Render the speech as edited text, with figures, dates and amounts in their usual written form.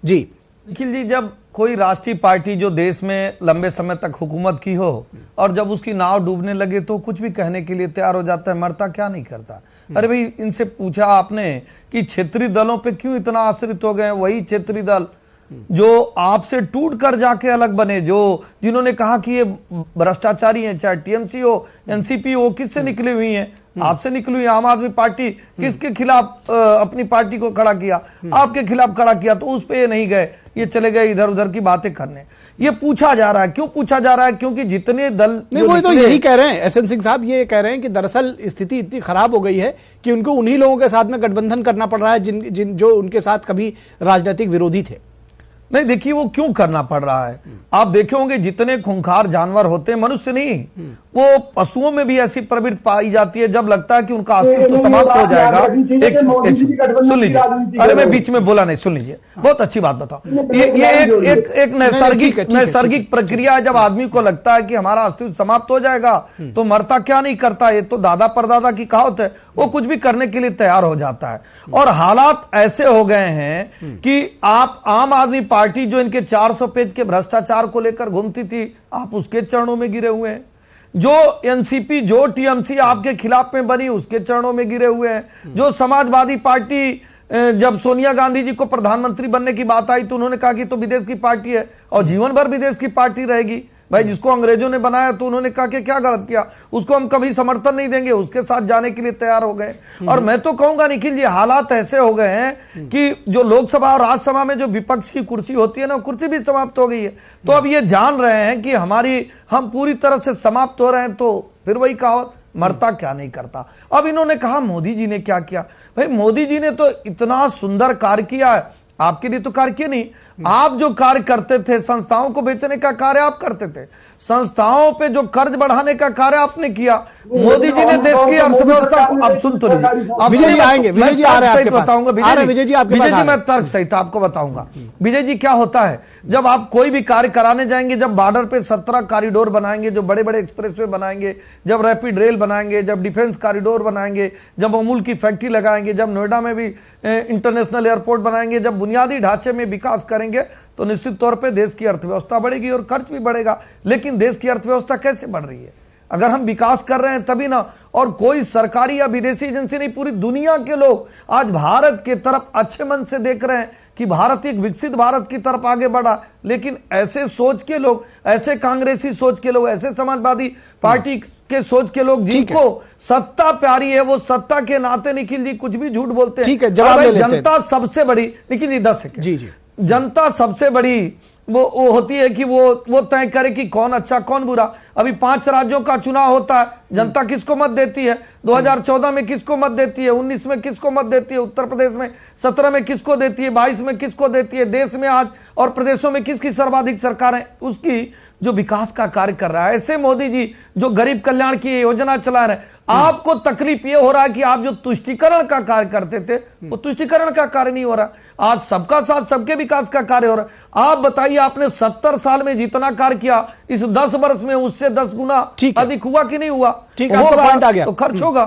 जी निखिल जी, जब कोई राष्ट्रीय पार्टी जो देश में लंबे समय तक हुकूमत की हो और जब उसकी नाव डूबने लगे तो कुछ भी कहने के लिए तैयार हो जाता है, मरता क्या नहीं करता। अरे भाई, इनसे पूछा आपने कि क्षेत्रीय दलों पे क्यों इतना आश्रित हो गए? वही क्षेत्रीय दल जो आपसे टूट कर जाके अलग बने, जो जिन्होंने कहा कि ये भ्रष्टाचारी हैं, चाहे टीएमसी हो, एनसीपी हो, किससे निकली हुई हैं? आपसे निकली हुई आम आदमी पार्टी किसके खिलाफ अपनी पार्टी को खड़ा किया? आपके खिलाफ खड़ा किया। तो उस पे ये नहीं गए, ये चले गए इधर उधर की बातें करने। ये पूछा जा रहा है, क्यों पूछा जा रहा है? क्योंकि जितने दल नहीं, वो तो यही कह रहे हैं, एसएन सिंह साहब ये कह रहे हैं कि दरअसल स्थिति इतनी खराब हो गई है कि उनको उन्हीं लोगों के साथ में गठबंधन करना पड़ रहा है जो उनके साथ कभी राजनीतिक विरोधी थे। नहीं, देखिए वो क्यों करना पड़ रहा है। आप देखे होंगे जितने खूंखार जानवर होते हैं, मनुष्य नहीं, वो पशुओं में भी ऐसी प्रवृत्ति पाई जाती है जब लगता है कि उनका अस्तित्व समाप्त हो जाएगा। सुन लीजिए, अरे मैं बीच में बोला नहीं, सुन लीजिए, बहुत अच्छी बात बताओ। ये एक नैसर्गिक प्रक्रिया है। जब आदमी को लगता है कि हमारा अस्तित्व समाप्त हो जाएगा तो मरता क्या नहीं करता। ये तो दादा परदादा की कहावत है, वो कुछ भी करने के लिए तैयार हो जाता है। और हालात ऐसे हो गए हैं कि आप आम आदमी पार्टी जो इनके 400 पेज के भ्रष्टाचार को लेकर घूमती थी, आप उसके चरणों में गिरे हुए हैं। जो एनसीपी, जो टीएमसी आपके खिलाफ में बनी, उसके चरणों में गिरे हुए हैं। जो समाजवादी पार्टी, जब सोनिया गांधी जी को प्रधानमंत्री बनने की बात आई तो उन्होंने कहा कि तो विदेश की पार्टी है और जीवन भर विदेश की पार्टी रहेगी। भाई, जिसको अंग्रेजों ने बनाया तो उन्होंने कहा कि क्या गलत किया, उसको हम कभी समर्थन नहीं देंगे, उसके साथ जाने के लिए तैयार हो गए। और मैं तो कहूंगा निखिल जी, हालात ऐसे हो गए हैं कि जो लोकसभा और राज्यसभा में जो विपक्ष की कुर्सी होती है ना, कुर्सी भी समाप्त हो गई है। तो अब ये जान रहे हैं कि हम पूरी तरह से समाप्त हो रहे हैं, तो फिर वही कहावत, मरता क्या नहीं करता। अब इन्होंने कहा मोदी जी ने क्या किया। भाई, मोदी जी ने तो इतना सुंदर कार्य किया है, आपके लिए तो कार्य किया नहीं। आप जो कार्य करते थे, संस्थाओं को बेचने का कार्य आप करते थे, संस्थाओं पे जो कर्ज बढ़ाने का कार्य आपने किया। मोदी जी ने देश की अर्थव्यवस्था को, अब सुन तो लीजिए, विजय जी आएंगे, विजय जी आ रहे हैं आपके पास, बताऊंगा विजय जी, मैं तर्क सहित आपको बताऊंगा। विजय जी, क्या होता है जब आप कोई भी कार्य कराने जाएंगे, जब बॉर्डर पे 17 कॉरिडोर बनाएंगे, जो बड़े बड़े एक्सप्रेसवे बनाएंगे, जब रैपिड रेल बनाएंगे, जब डिफेंस कॉरिडोर बनाएंगे, जब अमूल की फैक्ट्री लगाएंगे, जब नोएडा में भी इंटरनेशनल एयरपोर्ट बनाएंगे, जब बुनियादी ढांचे में विकास करेंगे, तो निश्चित तौर पे देश की अर्थव्यवस्था बढ़ेगी और खर्च भी बढ़ेगा। लेकिन देश की अर्थव्यवस्था कैसे बढ़ रही है? अगर हम विकास कर रहे हैं तभी ना। और कोई सरकारी या विदेशी एजेंसी नहीं, पूरी दुनिया के लोग आज भारत की तरफ अच्छे मन से देख रहे हैं कि भारत एक विकसित भारत की तरफ आगे बढ़ा। लेकिन ऐसे सोच के लोग, ऐसे कांग्रेसी सोच के लोग, ऐसे समाजवादी पार्टी के सोच के लोग, जिनको सत्ता प्यारी है, वो सत्ता के नाते निखिल जी कुछ भी झूठ बोलते हैं। ठीक है, जवाब ले लेते हैं। जनता सबसे बड़ी, निखिल जी 10 सेकंड, जी, जनता सबसे बड़ी वो होती है कि वो तय करे कि कौन अच्छा कौन बुरा। अभी 5 राज्यों का चुनाव होता है, जनता किसको मत देती है? 2014 में किसको मत देती है? 19 में किसको मत देती है? उत्तर प्रदेश में 17 में किसको देती है? 22 में किसको देती है? देश में आज और प्रदेशों में किसकी सर्वाधिक सरकार है? उसकी जो विकास का कार्य कर रहा है। ऐसे मोदी जी जो गरीब कल्याण की योजना चला रहे हैं, आपको तकलीफ ये हो रहा है कि आप जो तुष्टीकरण का कार्य करते थे, वो तुष्टीकरण का कार्य नहीं हो रहा। आज सबका साथ सबके विकास का कार्य हो रहा है। आप बताइए, आपने 70 साल में जितना कार्य किया, इस 10 वर्ष में उससे 10 गुना अधिक हुआ कि नहीं हुआ? ठीक है, आपका पॉइंट आ गया, तो खर्च होगा।